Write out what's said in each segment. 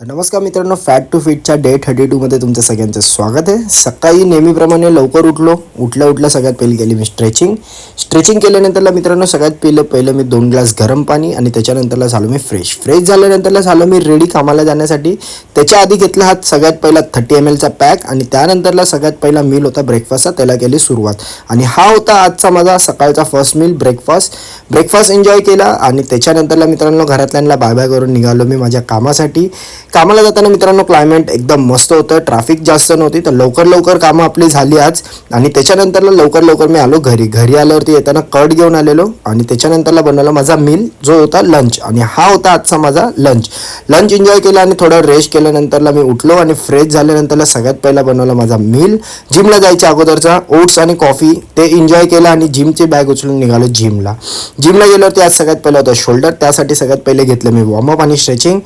तर नमस्कार मित्रांनो, फॅट टू फिटच्या डे 32 मध्ये तुमचं सगळ्यांचं स्वागत आहे. सकाळी नेहमीप्रमाणे लवकर उठल्या सगळ्यात पहिली केली मी स्ट्रेचिंग केल्यानंतरला मित्रांनो सगळ्यात पहिलं मी 2 ग्लास गरम पाणी आणि त्याच्यानंतरला झालो मी फ्रेश झाल्यानंतरला झालो मी रेडी कामाला जाण्यासाठी. त्याच्या आधी घेतला हा सगळ्यात पहिला 30 ml चा पॅक आणि त्यानंतरला सगळ्यात पहिला मील होता ब्रेकफास्टचा, त्याला केली सुरुवात. आणि हा होता आजचा माझा सकाळचा फर्स्ट मील ब्रेकफास्ट एन्जॉय केला. आणि त्याच्यानंतरला मित्रांनो घरातल्यांना बाय बाय करून निघालो मी माझ्या कामासाठी. कामाला जाताना मित्रांनो क्लायमेट एकदम मस्त होतं, ट्रॅफिक जास्त नव्हती, तर लवकर कामं आपली झाली आज. आणि त्याच्यानंतरला लवकर मी आलो घरी आल्यावरती येताना कर्ड घेऊन आलेलो आणि त्याच्यानंतरला बनवला माझा मील जो होता लंच. आणि हा होता आजचा माझा लंच एन्जॉय केला आणि थोडा रेस्ट केल्यानंतरला मी उठलो आणि फ्रेश झाल्यानंतरला सगळ्यात पहिला बनवला माझा मील. जिमला जायच्या अगोदरचा ओट्स आणि कॉफी ते एन्जॉय केला आणि जिमची बॅग उचलून निघालो जिमला गेल्यावरती आज सगळ्यात पहिला होता शोल्डर. त्यासाठी सगळ्यात पहिले घेतलं मी वॉर्मअप आणि स्ट्रेचिंग.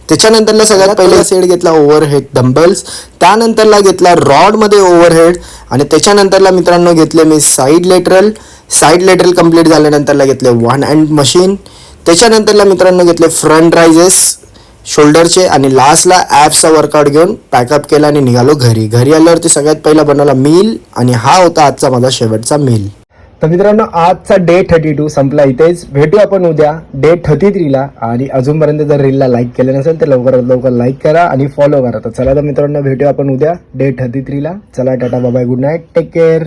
त्याच्यानंतरला सगळ्यात पहिला सेट घेतला ओव्हरहेड डंबल्स, त्यानंतरला घेतला रॉडमध्ये ओव्हरहेड आणि त्याच्यानंतरला मित्रांनो घेतले मी साईड लेटरल कंप्लीट झाल्यानंतरला घेतले वन हँड मशीन. त्याच्यानंतरला मित्रांनो घेतले फ्रंट रायझेस शोल्डरचे आणि लास्टला ॲप्सचा वर्कआउट घेऊन पॅकअप केला आणि निघालो घरी आल्यावरती सगळ्यात पहिला बनवला मील आणि हा होता आजचा माझा शेवटचा मील. तर मित्रांनो आजचा डे 32 संपला इथेच. भेटू आपण उद्या डे 33ला. आणि अजूनपर्यंत जर रीलला लाईक केलं नसेल तर लवकरात लवकर लाईक करा आणि फॉलो करा. तर चला तर मित्रांनो भेटू आपण उद्या डे 33ला. चला tata bye bye, good night, take care.